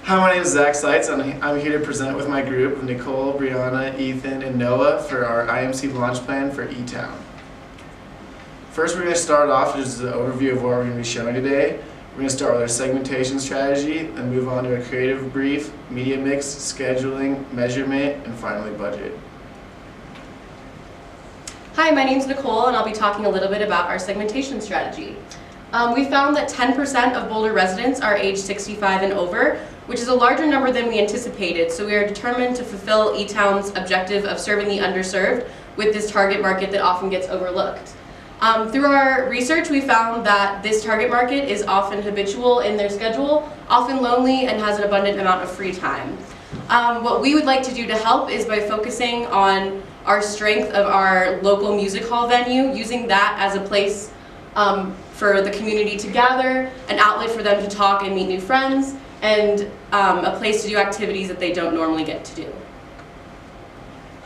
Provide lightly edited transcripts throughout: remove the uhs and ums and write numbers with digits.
Hi, my name is Seitz, and I'm here to present with my group of Nicole, Brianna, Ethan, and Noah for our IMC launch plan for E-Town. First, we're going to start off with just an overview of what we're going to be showing today. We're going to start with our segmentation strategy, then move on to a creative brief, media mix, scheduling, measurement, and finally budget. Hi, my name is Nicole, and I'll be talking a little bit about our segmentation strategy. We found that 10% of Boulder residents are age 65 and over, which is a larger number than we anticipated, so we are determined to fulfill E-Town's objective of serving the underserved with this target market that often gets overlooked. Through our research, we found that this target market is often habitual in their schedule, often lonely, and has an abundant amount of free time. What we would like to do to help is by focusing on our strength of our local music hall venue, using that as a place for the community to gather, an outlet for them to talk and meet new friends, and a place to do activities that they don't normally get to do.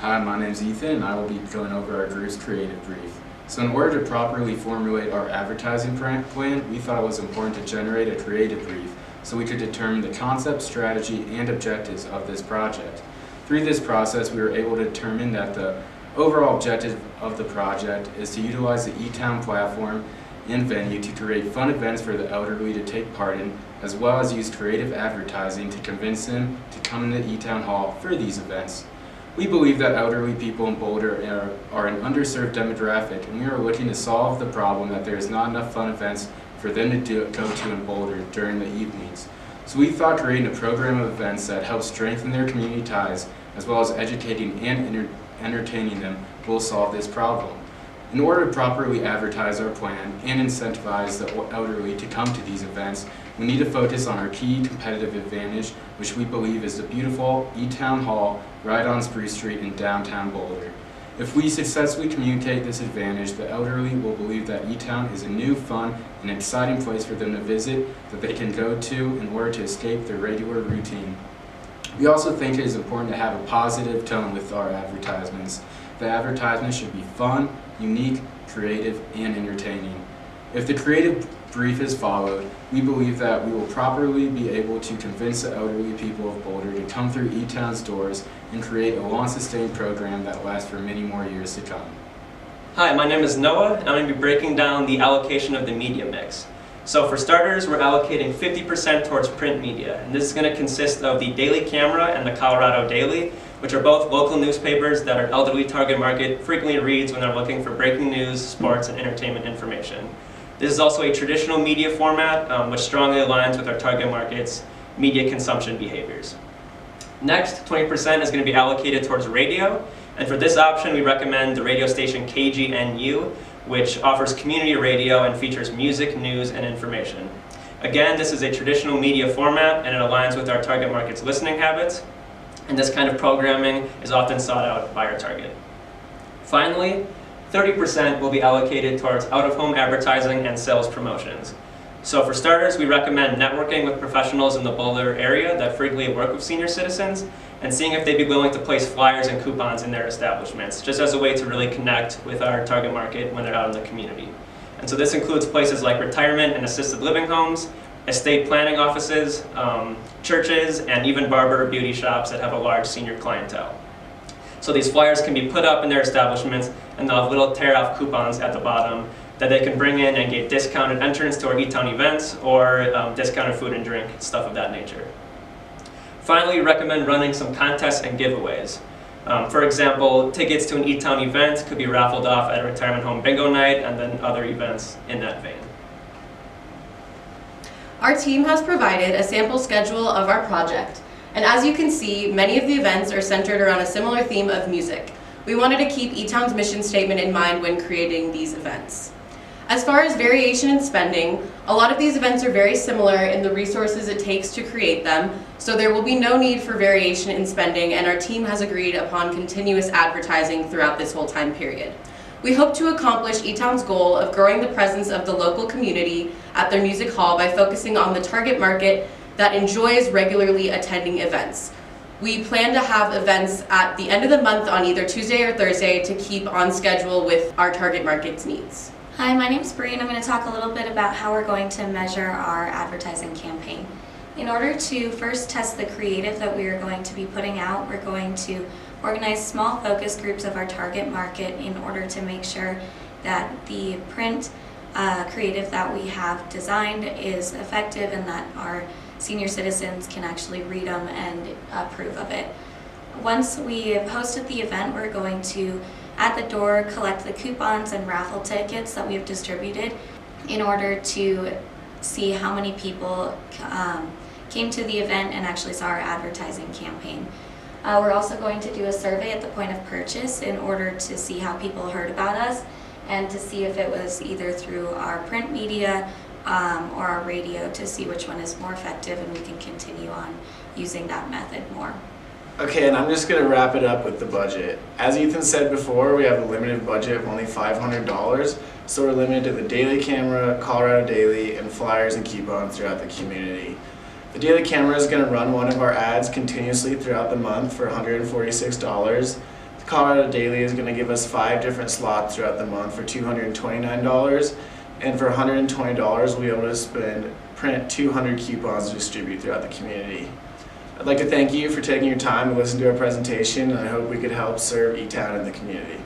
Hi, my name's Ethan, and I will be going over our group's creative brief. So in order to properly formulate our advertising plan, we thought it was important to generate a creative brief so we could determine the concept, strategy, and objectives of this project. Through this process, we were able to determine that the overall objective of the project is to utilize the E-Town platform and venue to create fun events for the elderly to take part in, as well as use creative advertising to convince them to come into E-Town Hall for these events. We believe that elderly people in Boulder are an underserved demographic, and we are looking to solve the problem that there is not enough fun events for them to go to in Boulder during the evenings. So we thought creating a program of events that helps strengthen their community ties, as well as educating and entertaining them, will solve this problem. In order to properly advertise our plan and incentivize the elderly to come to these events, we need to focus on our key competitive advantage, which we believe is the beautiful E-Town Hall right on Spruce Street in downtown Boulder. If we successfully communicate this advantage, the elderly will believe that E-Town is a new, fun, and exciting place for them to visit that they can go to in order to escape their regular routine. We also think it is important to have a positive tone with our advertisements. The advertisements should be fun, unique, creative, and entertaining. If the creative brief is followed, we believe that we will properly be able to convince the elderly people of Boulder to come through E-Town's doors and create a long-sustained program that lasts for many more years to come. Hi, my name is Noah, and I'm going to be breaking down the allocation of the media mix. So for starters, we're allocating 50% towards print media, and this is going to consist of the Daily Camera and the Colorado Daily, which are both local newspapers that our elderly target market frequently reads when they're looking for breaking news, sports, and entertainment information. This is also a traditional media format which strongly aligns with our target market's media consumption behaviors. Next, 20% is going to be allocated towards radio, and for this option we recommend the radio station KGNU, which offers community radio and features music, news, and information. Again, this is a traditional media format and it aligns with our target market's listening habits, and this kind of programming is often sought out by our target. Finally, 30% will be allocated towards out-of-home advertising and sales promotions. So for starters, we recommend networking with professionals in the Boulder area that frequently work with senior citizens and seeing if they'd be willing to place flyers and coupons in their establishments, just as a way to really connect with our target market when they're out in the community. And so this includes places like retirement and assisted living homes, estate planning offices, churches, and even barber or beauty shops that have a large senior clientele. So these flyers can be put up in their establishments, and they'll have little tear-off coupons at the bottom that they can bring in and get discounted entrance to our E-Town events or discounted food and drink, stuff of that nature. Finally, we recommend running some contests and giveaways. For example, tickets to an E-Town event could be raffled off at a retirement home bingo night and then other events in that vein. Our team has provided a sample schedule of our project, and as you can see, many of the events are centered around a similar theme of music. We wanted to keep E-Town's mission statement in mind when creating these events. As far as variation in spending, a lot of these events are very similar in the resources it takes to create them, so there will be no need for variation in spending, and our team has agreed upon continuous advertising throughout this whole time period. We hope to accomplish E-Town's goal of growing the presence of the local community at their music hall by focusing on the target market that enjoys regularly attending events. We plan to have events at the end of the month on either Tuesday or Thursday to keep on schedule with our target market's needs. Hi, my name's Brianna. I'm going to talk a little bit about how we're going to measure our advertising campaign. In order to first test the creative that we are going to be putting out, we're going to organize small focus groups of our target market in order to make sure that the print creative that we have designed is effective and that our senior citizens can actually read them and approve of it. Once we have hosted the event, we're going to, at the door, collect the coupons and raffle tickets that we have distributed in order to see how many people came to the event and actually saw our advertising campaign. We're also going to do a survey at the point of purchase in order to see how people heard about us and to see if it was either through our print media or our radio, to see which one is more effective, and we can continue on using that method more. Okay, and I'm just going to wrap it up with the budget. As Ethan said before, we have a limited budget of only $500, so we're limited to the Daily Camera, Colorado Daily, and flyers and coupons throughout the community. The Daily Camera is going to run one of our ads continuously throughout the month for $146. The Colorado Daily is going to give us 5 different slots throughout the month for $229. And for $120, we'll be able to print 200 coupons to distribute throughout the community. I'd like to thank you for taking your time to listen to our presentation, and I hope we could help serve E-Town in the community.